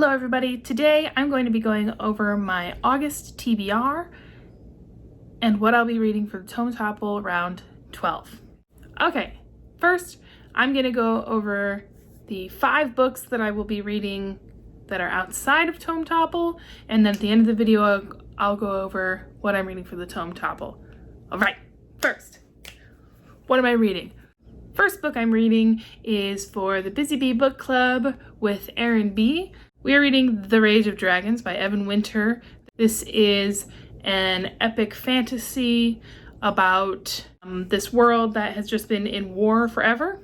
Hello everybody, today I'm going to be going over my August TBR and what I'll be reading for the Tome Topple round 12. Okay, first I'm going to go over the 5 books that I will be reading that are outside of Tome Topple, and then at the end of the video I'll go over what I'm reading for the Tome Topple. Alright, first, what am I reading? First book I'm reading is for the Busy Bee Book Club with Aaron B. We are reading The Rage of Dragons by Evan Winter. This is an epic fantasy about this world that has just been in war forever.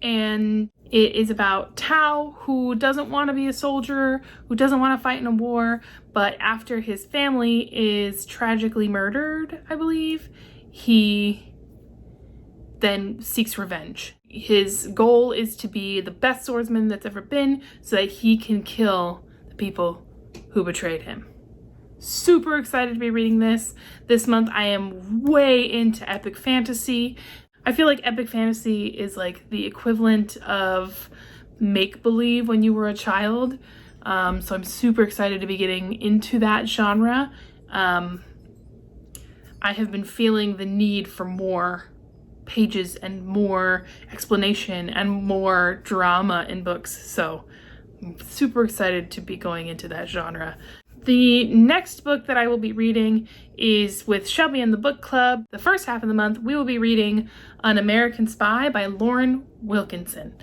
And it is about Tao, who doesn't want to be a soldier, who doesn't want to fight in a war, but after his family is tragically murdered, I believe, he then seeks revenge. His goal is to be the best swordsman that's ever been so that he can kill the people who betrayed him. Super excited to be reading this. This month I am way into epic fantasy. I feel like epic fantasy is like the equivalent of make-believe when you were a child. So I'm super excited to be getting into that genre. I have been feeling the need for more pages and more explanation and more drama in books, so I'm super excited to be going into that genre. The next book that I will be reading is with Shelby and the Book Club. The first half of the month we will be reading An American Spy by Lauren Wilkinson.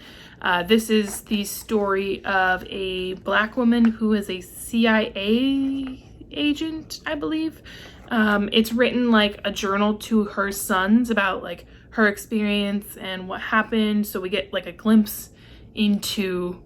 This is the story of a Black woman who is a CIA agent, I believe. It's written like a journal to her sons about like her experience and what happened, so we get like a glimpse into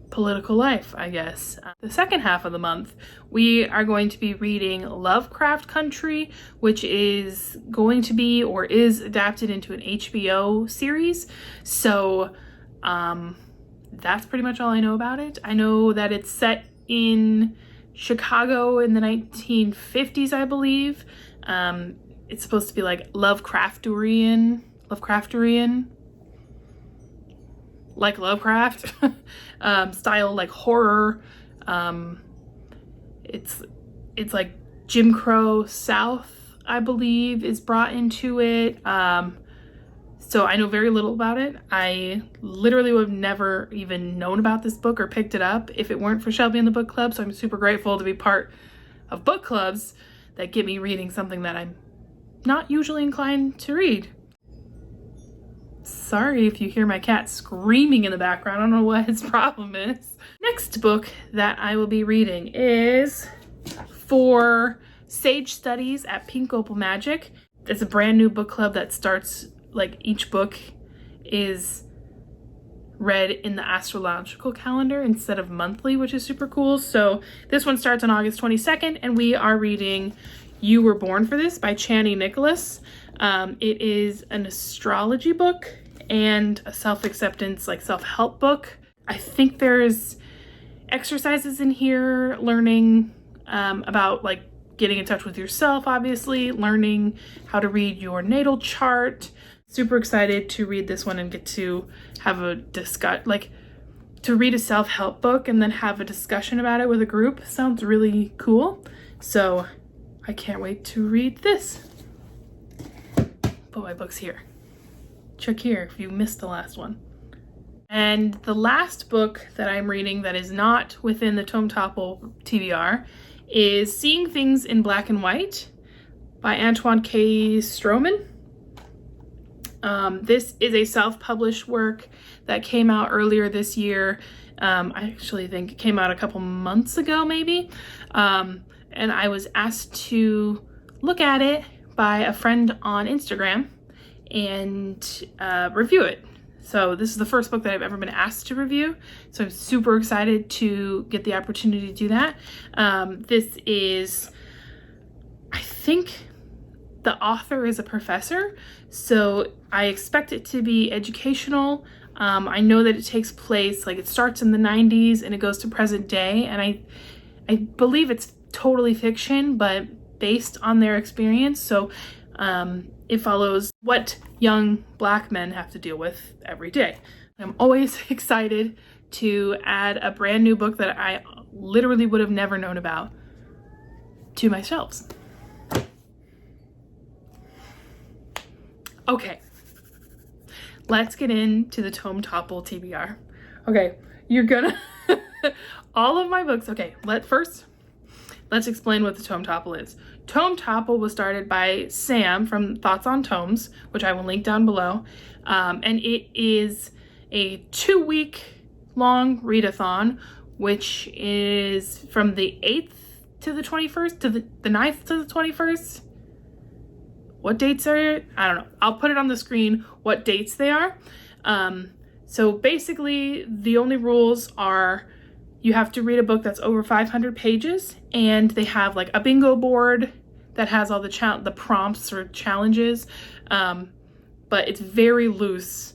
political life, I guess. The second half of the month we are going to be reading Lovecraft Country, which is going to be or is adapted into an HBO series. So that's pretty much all I know about it. I know that it's set in Chicago in the 1950s, I believe. It's supposed to be like Lovecraftian, like Lovecraft style, like horror. It's like Jim Crow South, I believe, is brought into it. So I know very little about it. I literally would have never even known about this book or picked it up if it weren't for Shelby and the Book Club. So I'm super grateful to be part of book clubs that get me reading something that I'm not usually inclined to read. Sorry if you hear my cat screaming in the background. I don't know what his problem is. Next book that I will be reading is for Sage Studies at Pink Opal Magic. It's a brand new book club that starts, like, each book is read in the astrological calendar instead of monthly, which is super cool. So this one starts on August 22nd, and we are reading You Were Born for This by Chani Nicholas. It is an astrology book and a self-acceptance, like self-help book. I think there's exercises in here, learning about like getting in touch with yourself, obviously, learning how to read your natal chart. Super excited to read this one and get to have a to read a self-help book and then have a discussion about it with a group. Sounds really cool. So I can't wait to read this. Put my books here. Check here if you missed the last one. And the last book that I'm reading that is not within the Tome Topple TBR is Seeing Things in Black and White by Antoine K. Stroman. This is a self-published work that came out earlier this year. I actually think it came out a couple months ago, maybe. And I was asked to look at it by a friend on Instagram and review it. So this is the first book that I've ever been asked to review. So I'm super excited to get the opportunity to do that. This is, I think the author is a professor, so I expect it to be educational. I know that it takes place, like it starts in the 90s and it goes to present day, and I believe it's totally fiction, but based on their experience. So it follows what young Black men have to deal with every day. I'm always excited to add a brand new book that I literally would have never known about to my shelves. Okay, let's get into the Tome Topple TBR. Okay, you're gonna, all of my books, okay, let's explain what the Tome Topple is. Tome Topple was started by Sam from Thoughts on Tomes, which I will link down below. And it is a 2-week long readathon, which is from the 8th to the 21st, to the 9th to the 21st. What dates are it? I don't know. I'll put it on the screen what dates they are. So basically, the only rules are you have to read a book that's over 500 pages, and they have like a bingo board that has all the prompts or challenges, but it's very loose,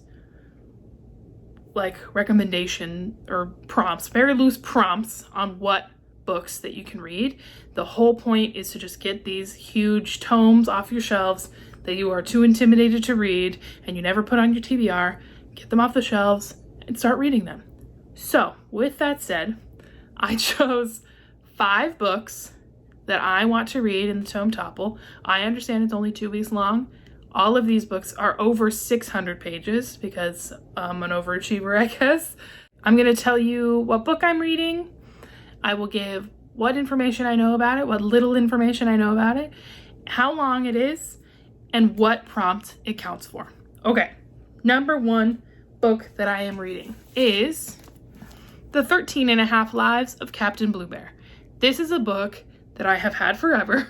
like recommendation or prompts, very loose prompts on what books that you can read. The whole point is to just get these huge tomes off your shelves that you are too intimidated to read and you never put on your TBR, get them off the shelves and start reading them. So with that said, I chose 5 books that I want to read in the Tome Topple. I understand it's only 2 weeks long. All of these books are over 600 pages because I'm an overachiever, I guess. I'm gonna tell you what book I'm reading. I will give what information I know about it, what little information I know about it, how long it is, and what prompt it counts for. Okay, number 1 book that I am reading is The 13.5 Lives of Captain Bluebear. This is a book that I have had forever,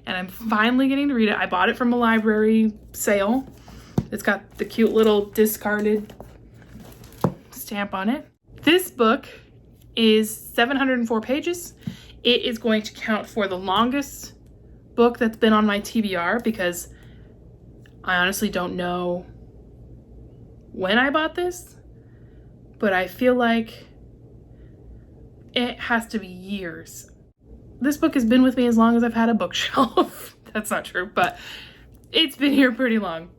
and I'm finally getting to read it. I bought it from a library sale. It's got the cute little discarded stamp on it. This book is 704 pages. It is going to count for the longest book that's been on my TBR because I honestly don't know when I bought this, but I feel like it has to be years. This book has been with me as long as I've had a bookshelf. That's not true, but it's been here pretty long.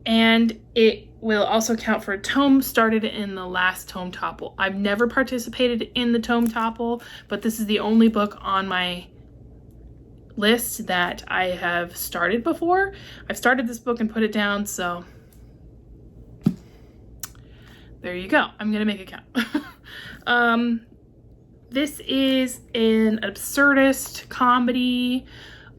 And it will also count for a tome started in the last Tome Topple. I've never participated in the Tome Topple, but this is the only book on my list that I have started before. I've started this book and put it down, so there you go. I'm gonna make it count. This is an absurdist comedy.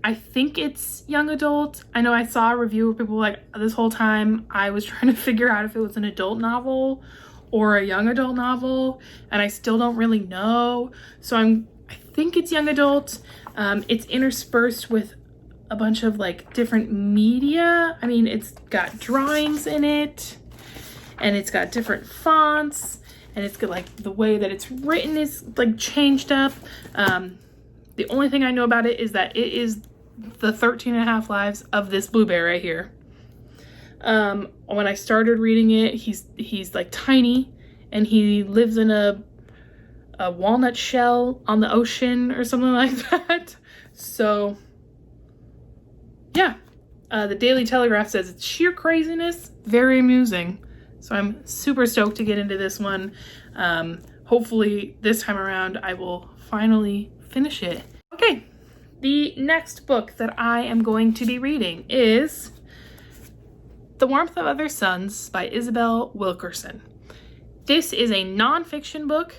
I think it's young adult. I know I saw a review where people were like, this whole time I was trying to figure out if it was an adult novel or a young adult novel, and I still don't really know. So I think it's young adult. It's interspersed with a bunch of like different media. I mean, it's got drawings in it, and it's got different fonts, and it's got like the way that it's written is like changed up. The only thing I know about it is that it is the 13.5 lives of this Bluebear right here. When I started reading it, he's like tiny, and he lives in a walnut shell on the ocean or something like that. So yeah, the Daily Telegraph says it's sheer craziness, very amusing. So I'm super stoked to get into this one. Hopefully this time around I will finally finish it. Okay, the next book that I am going to be reading is The Warmth of Other Suns by Isabel Wilkerson. This is a nonfiction book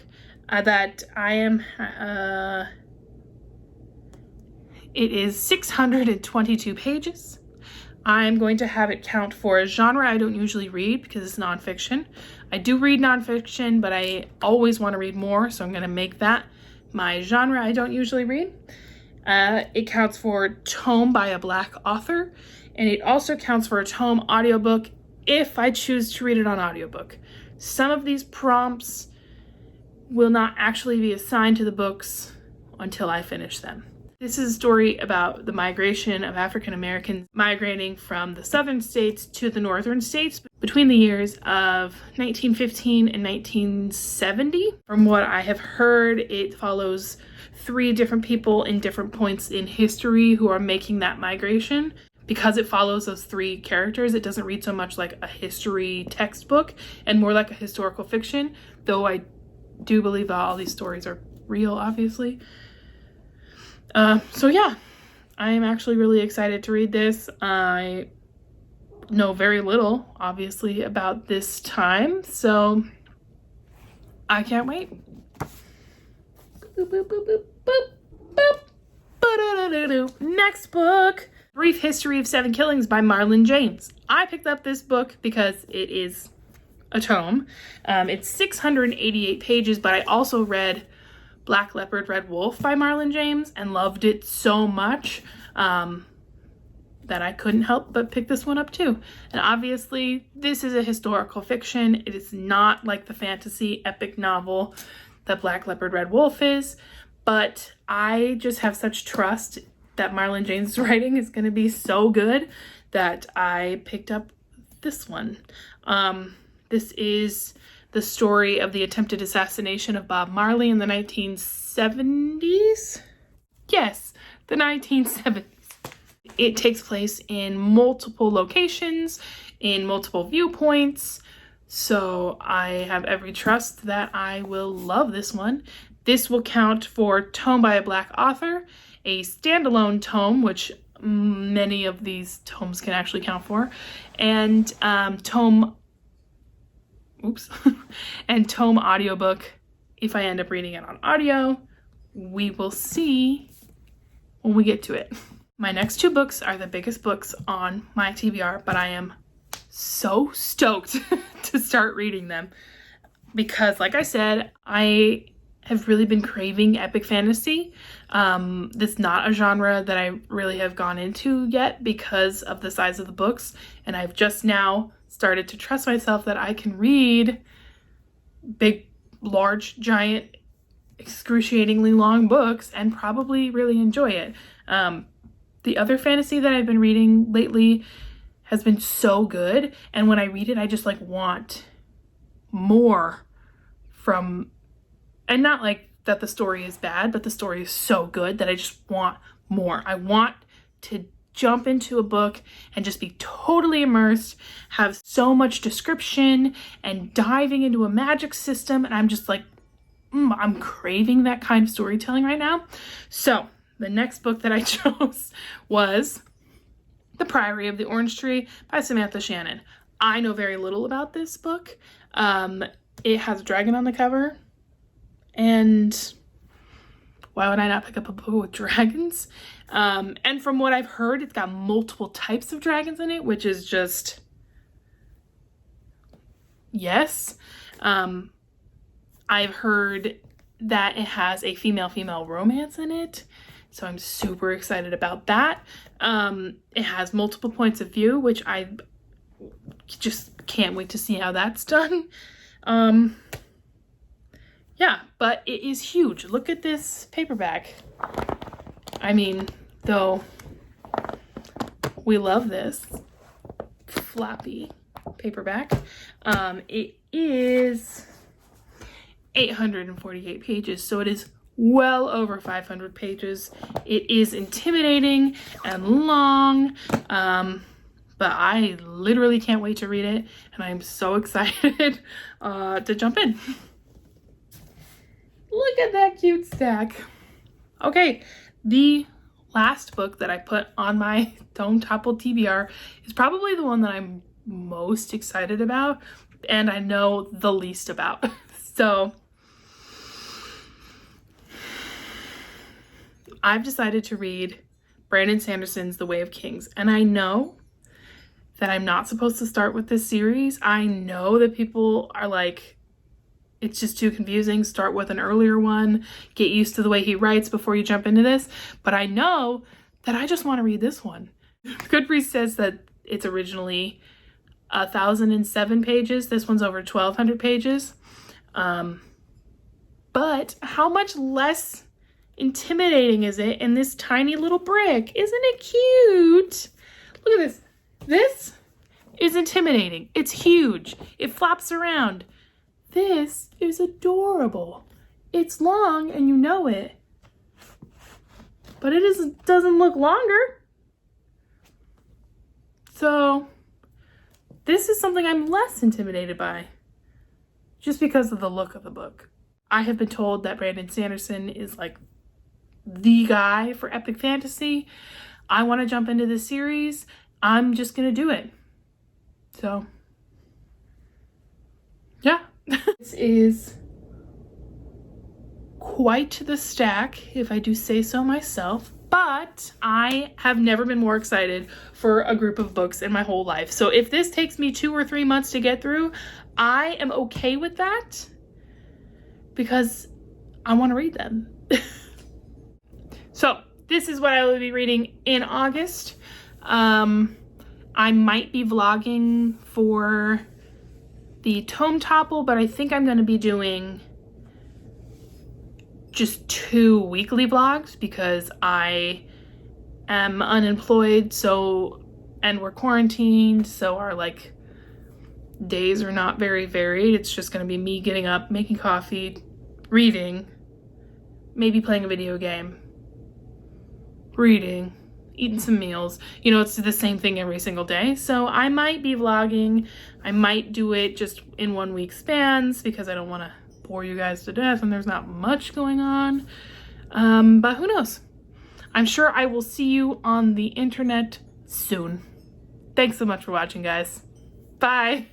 that I am, it is 622 pages. I'm going to have it count for a genre I don't usually read because it's nonfiction. I do read nonfiction, but I always want to read more, so I'm going to make that my genre I don't usually read. It counts for tome by a Black author, and it also counts for a tome audiobook if I choose to read it on audiobook. Some of these prompts will not actually be assigned to the books until I finish them. This is a story about the migration of African Americans migrating from the southern states to the northern states between the years of 1915 and 1970. From what I have heard, it follows 3 different people in different points in history who are making that migration. because it follows those three characters, it doesn't read so much like a history textbook and more like a historical fiction, though I do believe that all these stories are real, obviously. So yeah, I am actually really excited to read this. I know very little, obviously, about this time, so I can't wait. Boop, boop, boop, boop, boop, boop. Next book, Brief History of Seven Killings by Marlon James. I picked up this book because it is a tome. It's 688 pages, but I also read Black Leopard, Red Wolf by Marlon James and loved it so much that I couldn't help but pick this one up too. And obviously, this is a historical fiction. It is not like the fantasy epic novel that Black Leopard, Red Wolf is, but I just have such trust that Marlon James' writing is going to be so good that I picked up this one. This is the story of the attempted assassination of Bob Marley in the 1970s? Yes, the 1970s. It takes place in multiple locations, in multiple viewpoints, so I have every trust that I will love this one. This will count for Tome by a Black Author, a standalone tome, which many of these tomes can actually count for, and Tome audiobook if I end up reading it on audio. We will see when we get to it. My next two books are the biggest books on my TBR, but I am so stoked to start reading them because, like I said, I have really been craving epic fantasy. That's not a genre that I really have gone into yet because of the size of the books, and I've just now started to trust myself that I can read big, large, giant, excruciatingly long books and probably really enjoy it. The other fantasy that I've been reading lately has been so good, and when I read it, I just like want more from, and not like that the story is bad, but the story is so good that I just want more. I want to jump into a book and just be totally immersed, have so much description and diving into a magic system, and I'm just like, I'm craving that kind of storytelling right now. So the next book that I chose was The Priory of the Orange Tree by Samantha Shannon. I know very little about this book. It has a dragon on the cover, and why would I not pick up a book with dragons? And from what I've heard, it's got multiple types of dragons in it, which is just, yes. I've heard that it has a female-female romance in it, so I'm super excited about that. It has multiple points of view, which I just can't wait to see how that's done. Yeah, but it is huge. Look at this paperback. I mean, though, we love this floppy paperback. It is 848 pages, so it is well over 500 pages. It is intimidating and long, but I literally can't wait to read it, and I'm so excited to jump in. Look at that cute stack. Okay, the last book that I put on my Tome Topple TBR is probably the one that I'm most excited about and I know the least about. So I've decided to read Brandon Sanderson's The Way of Kings, and I know that I'm not supposed to start with this series. I know that people are like, it's just too confusing, start with an earlier one, get used to the way he writes before you jump into this, but I know that I just want to read this one. Goodreads says that it's originally 1,007 pages. This one's over 1,200 pages. But how much less intimidating is it in this tiny little brick? Isn't it cute? Look at this. This is intimidating. It's huge. It flops around. This is adorable. It's long and you know it, but it doesn't look longer. So this is something I'm less intimidated by, just because of the look of the book. I have been told that Brandon Sanderson is like the guy for epic fantasy. I want to jump into this series. I'm just gonna do it. So yeah. This is quite the stack, if I do say so myself, but I have never been more excited for a group of books in my whole life. So if this takes me 2 or 3 months to get through, I am okay with that because I want to read them. So this is what I will be reading in August. I might be vlogging for the Tome Topple, but I think I'm going to be doing just 2 weekly vlogs because I am unemployed, and we're quarantined, so our like days are not very varied. It's just going to be me getting up, making coffee, reading, maybe playing a video game, reading, eating some meals. You know, it's the same thing every single day. So I might be vlogging. I might do it just in 1 week spans because I don't want to bore you guys to death and there's not much going on. But who knows? I'm sure I will see you on the internet soon. Thanks so much for watching, guys. Bye.